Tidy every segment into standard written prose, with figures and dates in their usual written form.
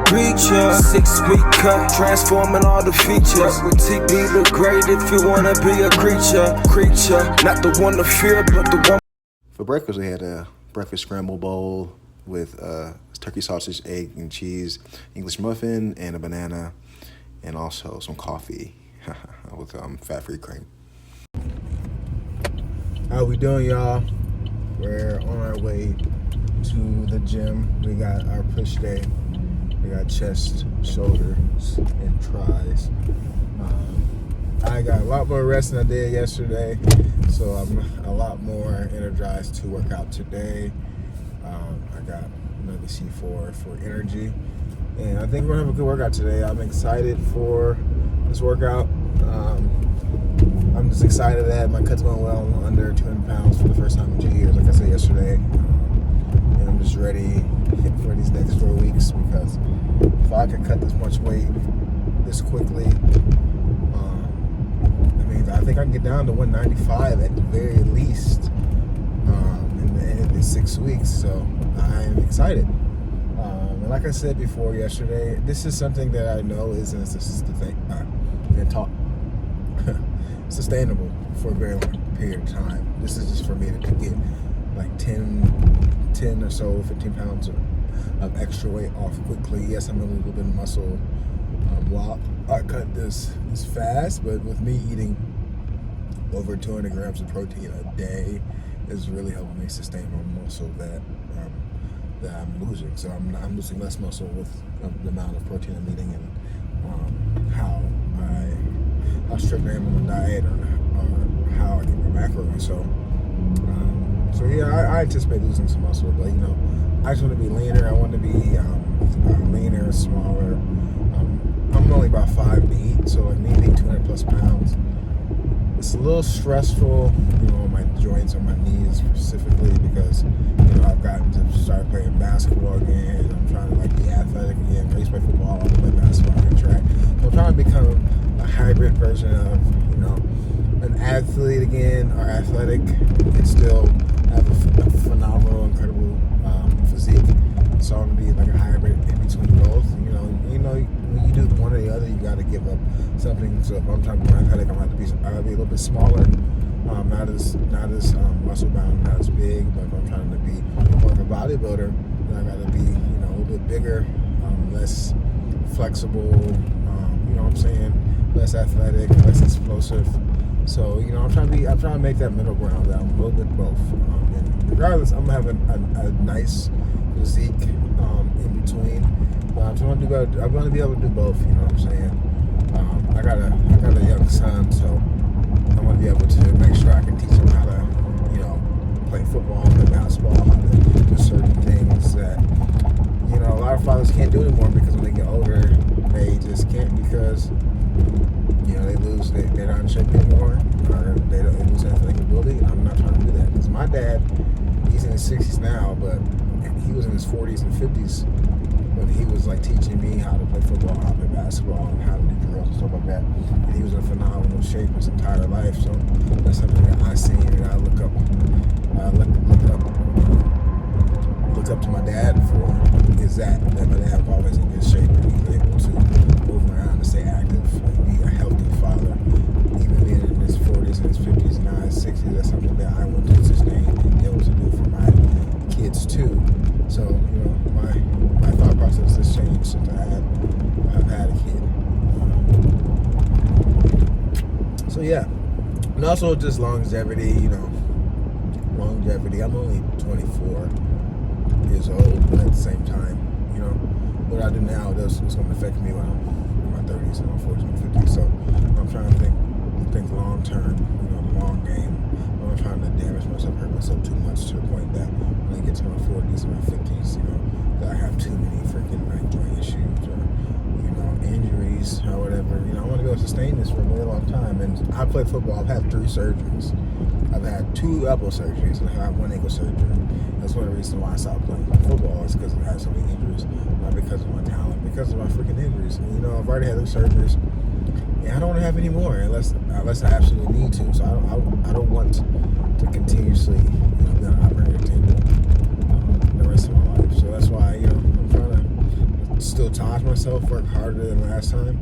preacher. 6-week cut, transforming all the features. With TB look great if you wanna be a creature. Not the one to fear, but the one. For breakfast, we had a breakfast scramble bowl with turkey sausage, egg and cheese, English muffin, and a banana, and also some coffee with fat-free cream. How we doing, y'all? We're on our way to the gym. We got our push day. We got chest, shoulders, and tris. I got a lot more rest than I did yesterday, so I'm a lot more energized to work out today. I got another C4 for energy, and I think we're gonna have a good workout today. I'm excited for this workout. I'm just excited that my cut's going well. I'm under 200 pounds for the first time in 2 years, like I said yesterday. And I'm just ready for these next 4 weeks, because if I can cut this much weight this quickly, I think I can get down to 195 at the very least in the 6 weeks. So I'm excited. And like I said before yesterday, this is something that I know isn't sustainable for a very long period of time. This is just for me to get like 10 or so, 15 pounds of extra weight off quickly. Yes, I'm a little bit of muscle while I cut this fast, but with me eating over 200 grams of protein a day is really helping me sustain my muscle that I'm losing. So I'm losing less muscle with the amount of protein I'm eating, and how strict I am on my diet, or how I get my macros. So yeah, I anticipate losing some muscle, but I just want to be leaner. I want to be leaner, smaller. I'm only about 5'8", so like me being 200 plus pounds, it's a little stressful, on my joints, on my knees specifically, because I've gotten to start playing basketball again. I'm trying to be athletic again. I used to play football, I play basketball, and track. So I'm trying to become a hybrid version of an athlete again, or athletic, and still have a phenomenal, incredible physique. So I'm gonna be like a hybrid in between both. When you do one or the other, you got to give up something. So if I'm trying to be athletic, I gotta be a little bit smaller, not as muscle bound, not as big. But if I'm trying to be more of a bodybuilder, then I gotta be a little bit bigger, less flexible. What I'm saying, less athletic, less explosive. So I'm trying to make that middle ground. That I'm a little bit both. And regardless, I'm gonna have a nice physique in between. But I'm trying to be able to do both. You know what I'm saying? I got a young son, so I want to be able to make sure I can teach him how to play football, play basketball, how to do certain things that a lot of fathers can't do anymore, because when they get older, they just can't, because they're not in shape anymore, or they lose athletic ability. I'm not trying to do that, because my dad, he's in his 60s now, but he was in his 40s and 50s when he was teaching me how to play football, how to play basketball, and how to do drills and stuff like that. And he was in phenomenal shape his entire life. So that's something that I see and I look up to my dad for, is that my dad was always in good shape, and he was able to move around and stay active and be a healthy father, even being in his 40s and his 50s, now his 60s. That's something that I want to sustain and be able to do for my kids too. So my thought process has changed since I've had a kid. So yeah, and also just longevity. Longevity. I'm only 24 years old, but at the same time, what I do now is going to affect me when I'm in my 30s and my 40s and 50s. So I'm trying to think long term, the long game. I'm not trying to damage myself, hurt myself too much to the point that when I get to my 40s and my 50s, that I have too many freaking joint issues or injuries or whatever. I want to be able to sustain this for a really long time. And I play football. I've had 3 surgeries. I've had 2 elbow surgeries, and I had 1 ankle surgery. That's one of the reasons why I stopped playing football, is because I had so many injuries, not because of my talent, because of my freaking injuries. And, I've already had those surgeries, and I don't want to have any more unless I absolutely need to. So I don't want to continuously be on an operating table the rest of my life. So that's why I'm trying to still challenge myself, work harder than last time,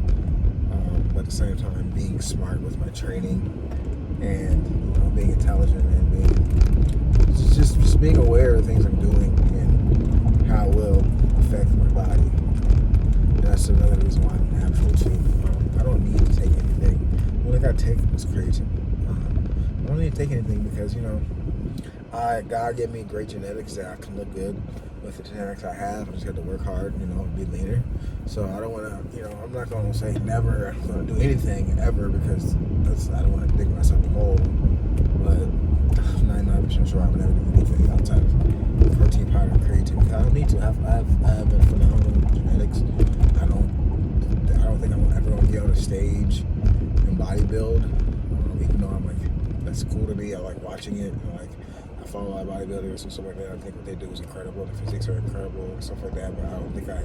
but at the same time being smart with my training and being intelligent and being just being aware of things I'm doing and how it will affect my body. And that's another reason why I'm natural too. I don't need to take anything. The only thing I take is creatine. I don't need to take anything because God gave me great genetics that I can look good with the genetics I have. I just got to work hard, be leaner. So I don't want to, I'm not going to say never I'm going to do anything ever because I don't want to dig myself a hole. But I'm 99% sure I would never do anything outside of protein powder and creatine because I don't need to. I have a phenomenal genetics. I don't think I'm ever going to get on a stage and bodybuild. Even though I'm like, that's cool to me. I like watching it. I follow a lot of bodybuilders and stuff like that. I think what they do is incredible. The physics are incredible and stuff like that. But I don't think I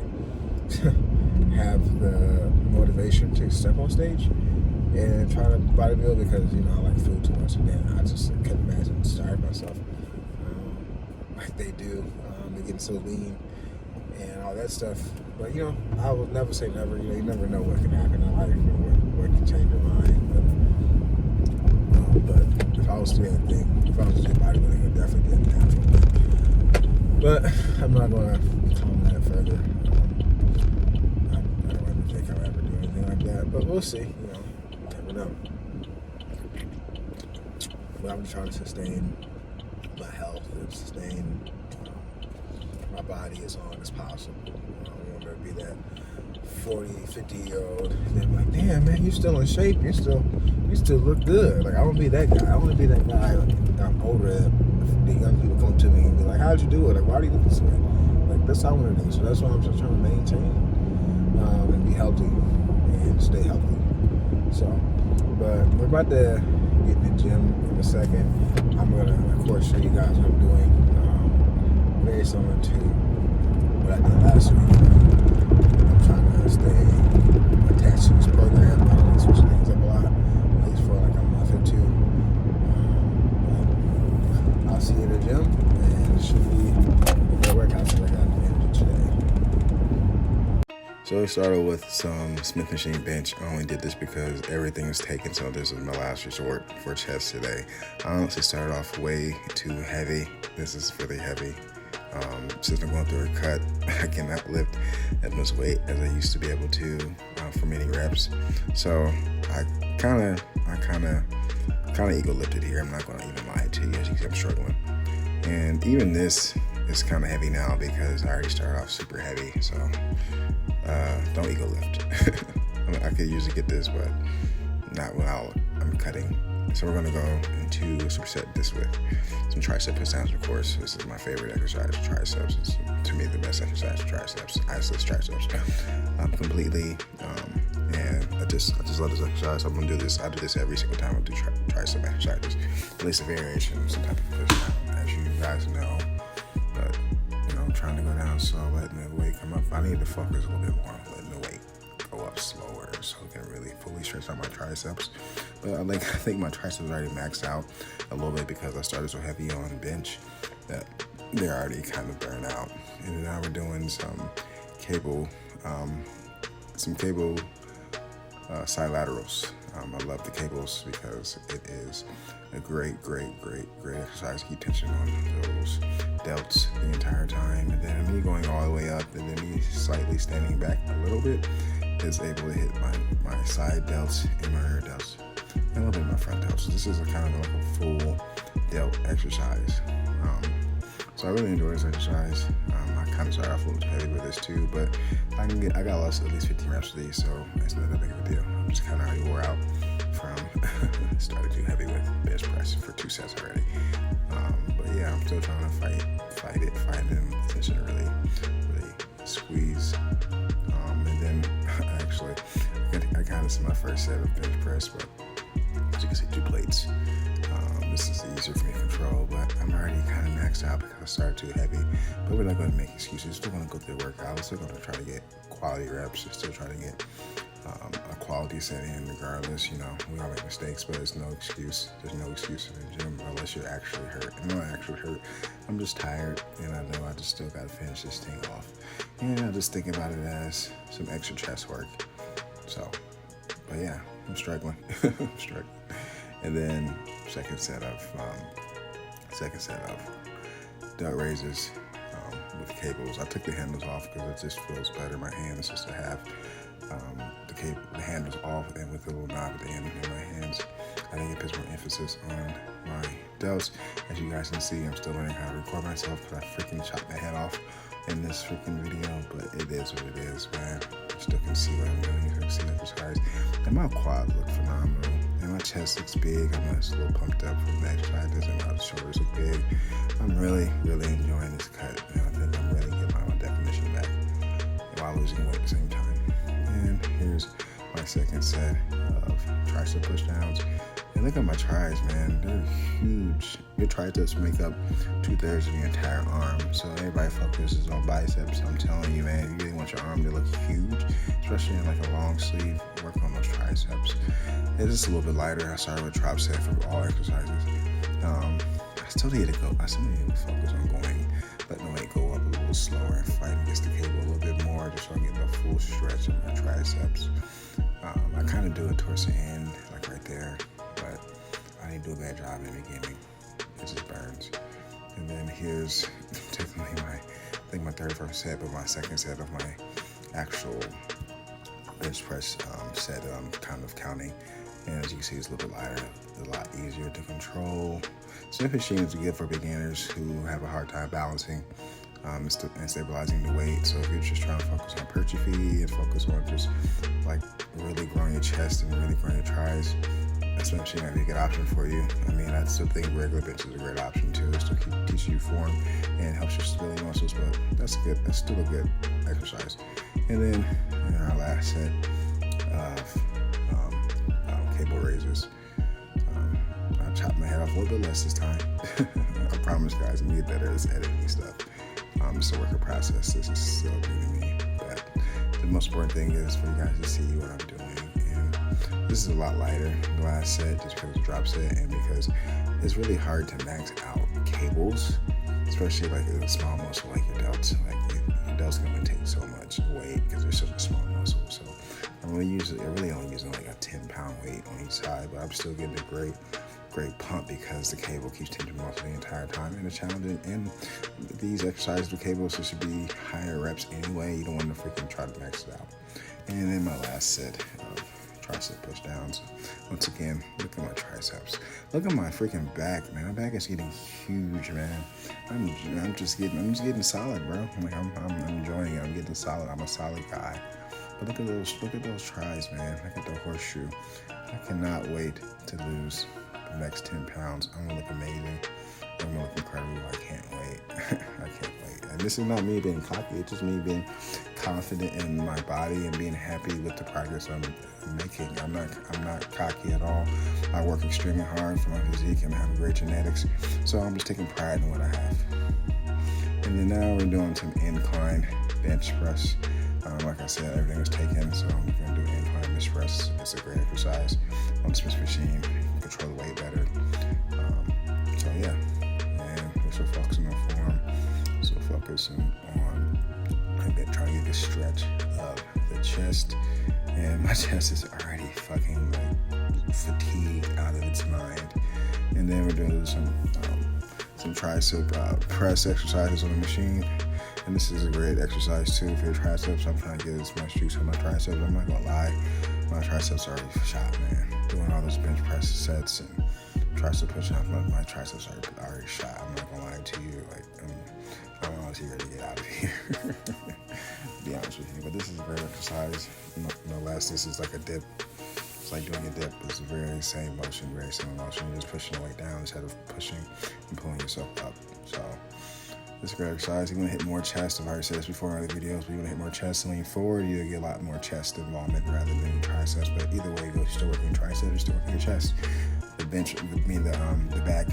have the motivation to step on stage and try to bodybuild because I like food too much. And then I just couldn't imagine starving myself like they do. They're getting so lean and all that stuff. But I will never say never. You never know what can happen in life or what can change your mind. But if I was to do anything, if I was to do bodybuilding, I'd definitely get natural. But I'm not going to comment that further. I don't ever think I'll ever do anything like that. But we'll see. Never know. But I'm just trying to sustain my health and sustain my body as long as possible. I don't want to be that 40, 50-year-old and then be like, damn, man, you still in shape. You still look good. Like, I want to be that guy. I want to be that guy that I'm older that the young people come to me and be like, how'd you do it? Like, why do you look this way? Like, that's how I want to do. So that's why I'm just trying to maintain and be healthy and stay healthy. So, but we're about to get in the gym in a second. I'm going to, of course, show you guys what I'm doing. Very similar to what I did last week. I'm trying to stay attached to this program. I don't like switching things up a lot, at least for like a month or two. But I'll see you in the gym, and it should be a good workout so I got the energy today. So we started with some Smith Machine bench. I only did this because everything is taken, so this is my last resort for chest today. I honestly started off way too heavy. This is really heavy. Since I'm going through a cut, I cannot lift as much weight as I used to be able to for many reps. So I kind of ego lifted here. I'm not going to even lie to you. As you can see, I'm struggling. And even this is kind of heavy now because I already started off super heavy. So don't ego lift. I could usually get this, but not while I'm cutting. So we're going to go into a superset this with some tricep push downs, of course. This is my favorite exercise, triceps. It's, to me, the best exercise for triceps. Isolate triceps completely. And I just love this exercise. I'm going to do this. I do this every single time I do tricep exercises. At least a variation of some type of push down, as you guys know. But, I'm trying to go down slow, letting the weight come up. I need to focus a little bit more on letting the weight go up slower so I can really fully stretch out my triceps. But I think my triceps already maxed out a little bit because I started so heavy on bench that they're already kind of burned out. And now we're doing some cable side laterals. I love the cables because it is a great exercise to keep tension on those delts the entire time. And then me going all the way up and then me slightly standing back a little bit is able to hit my side delts and my rear delts and a little bit of my front delts. So this is kind of like a full delt exercise. So I really enjoy this exercise. I kind of started off a little heavy with this too, but I got lost at least 15 reps of these, so it's not that big of a deal. I'm just kind of already wore out from started too heavy with bench press for 2 sets already. But yeah, I'm still trying to fight them, tension to really squeeze. And then actually, I got this in my first set of bench press, but as you can see, 2 plates. This is easier for me to control, but I'm already kind of maxed out because I started too heavy. But we're not going to make excuses. We're still going to go through the workout. We're still going to try to get quality reps. We're still trying to get a quality setting regardless. You know, we all make mistakes, but it's no excuse. There's no excuse in the gym unless you're actually hurt. I'm not actually hurt. I'm just tired, and I know I just still gotta finish this thing off. And I just think about it as some extra chest work. So, but yeah, I'm struggling. I'm struggling. And then second set of delt raises with cables. I took the handles off because it just feels better. My hands just to have the handles off and with the little knob at the end in my hands. I think it puts more emphasis on my delts. As you guys can see, I'm still learning how to record myself because I freaking chopped my head off in this freaking video, but it is what it is, man. I still can see what I'm doing. You can see the exercise. And my quads look phenomenal. And my chest looks big. I'm just a little pumped up from the exercises, and my shoulders look big. I'm really, really enjoying this cut. And I think I'm really getting my definition back while losing weight at the same time. And here's my second set of tricep pushdowns. And look at my tries, man. They're huge. Your triceps make up 2/3 of the entire arm. So everybody focuses on biceps. I'm telling you, man, if you really want your arm to look huge, especially in like a long sleeve, work on those triceps. It's just a little bit lighter. I started with drop set for all exercises. I still need to focus on letting the weight go up a little slower and fighting against the cable a little bit more, just so I get the full stretch of my triceps. I kind of do it towards the end, like right there, but I didn't do a bad job in the beginning. It just burns. And then here's technically my third set, but my second set of my actual bench press set that I'm kind of counting. And as you can see, it's a little bit lighter, a lot easier to control. Smith machine is good for beginners who have a hard time balancing and stabilizing the weight. So if you're just trying to focus on hypertrophy and focus on just like really growing your chest and really growing your tries, Smith machine might be a good option for you. I mean, I still think regular bench is a great option too. It still teaches you form and helps your stability muscles, but that's good. That's still a good exercise. And then in our last set of cable raises, I chopped my head off a little bit less this time. I promise, guys, I'm gonna get better at this editing stuff. It's a work in process. This is still new to me, but the most important thing is for you guys to see what I'm doing. And this is a lot lighter than the last set, just because it's a drop set, and because it's really hard to max out cables, especially like a small muscle like your delts. Like your delts can only take so much weight because they're such a small muscle. So I'm really only using like a 10-pound weight on each side, but I'm still getting a great pump because the cable keeps changing muscle the entire time. And the challenge in these exercises with cables, it should be higher reps anyway. You don't want to freaking try to max it out. And then my last set of tricep pushdowns. Once again, look at my triceps. Look at my freaking back, man. My back is getting huge, man. I'm just getting solid, bro. I'm enjoying it. I'm getting solid. I'm a solid guy. But look at those tries, man. Look at the horseshoe. I cannot wait to lose the next 10 pounds. I'm gonna look amazing. I'm gonna look incredible. I can't wait. I can't wait. And this is not me being cocky. It's just me being confident in my body and being happy with the progress I'm making. I'm not cocky at all. I work extremely hard for my physique and I have great genetics. So I'm just taking pride in what I have. And then now we're doing some incline bench press. Like I said, everything was taken, so I'm going to do incline bench press. It's a great exercise on the Smith machine. Control the weight better. So yeah, and we're still focusing on form. Still focusing on trying to get this stretch of the chest. And my chest is already fucking like fatigued out of its mind. And then we're doing some tricep press exercises on the machine. And this is a great exercise too for your triceps. I'm trying to get as much juice on my triceps. I'm not gonna lie, my triceps are already shot, man. Doing all those bench press sets and tricep push-ups, my triceps are already shot. I'm not gonna lie to you. Like, I'm honestly ready to get out of here. To be honest with you, but this is a great exercise. No less, this is like a dip. It's like doing a dip. It's the very same motion, very similar motion. You're just pushing the weight down instead of pushing and pulling yourself up. So this is a great exercise. You're gonna hit more chest. I've already said this before in other videos, but you're gonna hit more chest and lean forward. You'll get a lot more chest involvement rather than triceps. But either way, you're still working your triceps, you're still working your chest. The bench, the back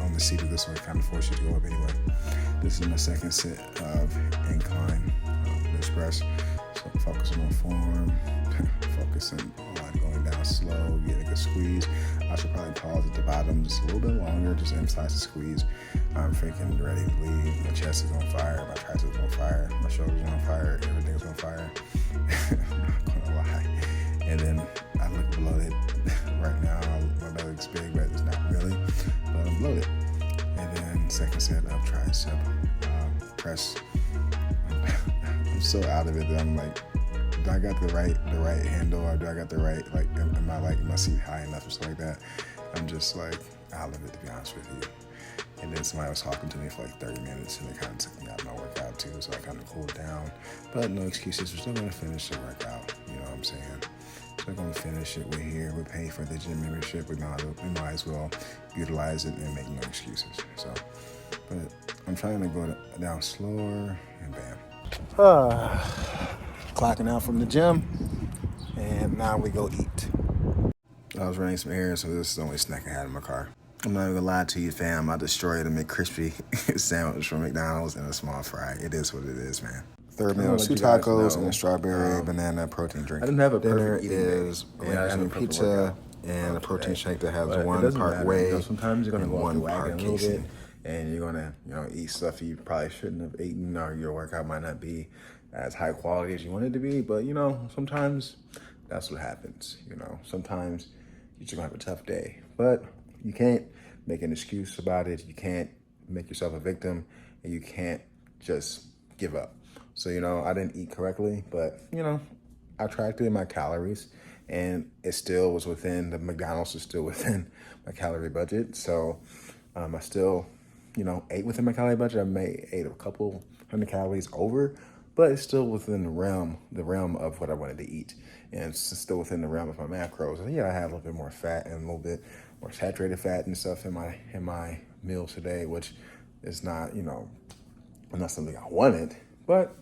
on the seat of this one kind of forces you to go up anyway. This is my second set of incline bench press. So focusing on form, focusing on going down slow, getting a good squeeze. I should probably pause at the bottom just a little bit longer, just emphasize the squeeze. I'm freaking ready to leave. My chest is on fire, my triceps is on fire, my shoulders are on fire, everything's on fire. I'm not gonna lie. And then I look bloated right now. My belly looks big, but it's not really, but I'm bloated. And then second set of tricep press. I'm so out of it that I'm like, do I got the right handle, or do I got the right, like, am I my seat high enough or something like that? I'm just like out of it, to be honest with you. And then somebody was talking to me for like 30 minutes, and they kind of took me out of my workout too, so I kind of cooled down. But no excuses, we're still going to finish the workout, you know what I'm saying? We're going to finish it. We're here, we're paying for the gym membership, we might as well utilize it and make no excuses. So, but I'm trying to go down slower, and bam. Clocking out from the gym, and now we go eat. I was running some errands, so this is the only snack I had in my car. I'm not even gonna lie to you, fam. I destroyed a McCrispy sandwich from McDonald's and a small fry. It is what it is, man. Third meal, 2 tacos and a strawberry banana protein drink. I didn't have a dinner perfect eating is day. a pizza and a protein shake that has one part whey, you know, sometimes you're gonna go off the wagon a little bit, casein. and you're gonna eat stuff you probably shouldn't have eaten, or your workout might not be as high quality as you want it to be. But sometimes that's what happens. Sometimes you're just gonna have a tough day, but you can't make an excuse about it. You can't make yourself a victim, and you can't just give up. So, I didn't eat correctly, but, I tracked it in my calories, and it still was within, the McDonald's is still within my calorie budget. So I still, ate within my calorie budget. I may ate a couple 100 calories over, but it's still within the realm of what I wanted to eat. And it's still within the realm of my macros. And yeah, I had a little bit more fat and a little bit more saturated fat and stuff in my meals today, which is not, not something I wanted, but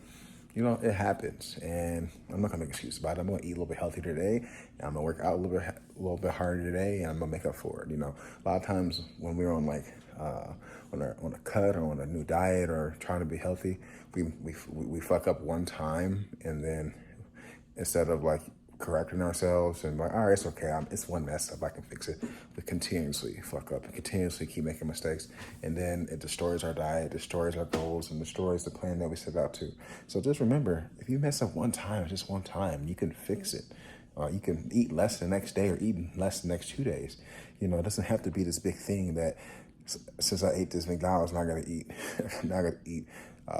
it happens, and I'm not gonna make excuses about it. I'm gonna eat a little bit healthier today, and I'm gonna work out a little bit harder today, and I'm gonna make up for it. A lot of times when we're on on a cut or on a new diet or trying to be healthy, we fuck up one time, and then instead of correcting ourselves and all right, it's okay, it's one mess up, I can fix it. We continuously fuck up and continuously keep making mistakes, and then it destroys our diet, destroys our goals, and destroys the plan that we set out to. So just remember, if you mess up one time, just one time, you can fix it. You can eat less the next day or eat less the next 2 days. It doesn't have to be this big thing that since I ate this McDonald's, I'm not gonna eat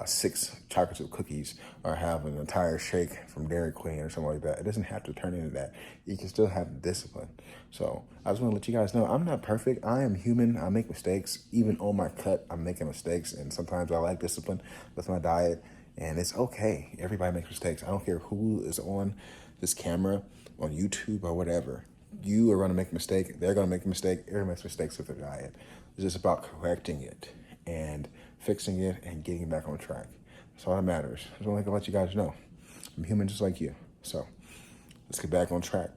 6 chocolate chip cookies or have an entire shake from Dairy Queen or something like that. It doesn't have to turn into that. You can still have discipline. So I just want to let you guys know, I'm not perfect. I am human. I make mistakes. Even on my cut, I'm making mistakes. And sometimes I lack discipline with my diet. And it's okay. Everybody makes mistakes. I don't care who is on this camera, on YouTube or whatever. You are going to make a mistake. They're going to make a mistake. Everyone makes mistakes with their diet. It's just about correcting it and fixing it and getting back on track. That's all that matters. I just want to let you guys know, I'm human just like you. So let's get back on track.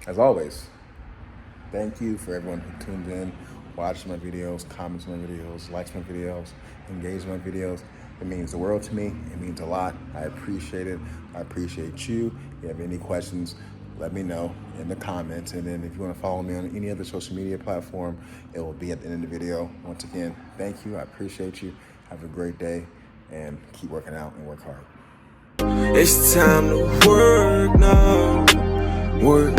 As always, thank you for everyone who tuned in, watched my videos, comments my videos, likes my videos, engaged my videos. It means the world to me. It means a lot. I appreciate it. I appreciate you. If you have any questions, let me know in the comments. And then if you want to follow me on any other social media platform, it will be at the end of the video. Once again, thank you. I appreciate you. Have a great day, and keep working out and work hard. It's time to work now. Work.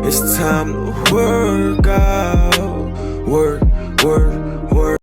It's time to work out.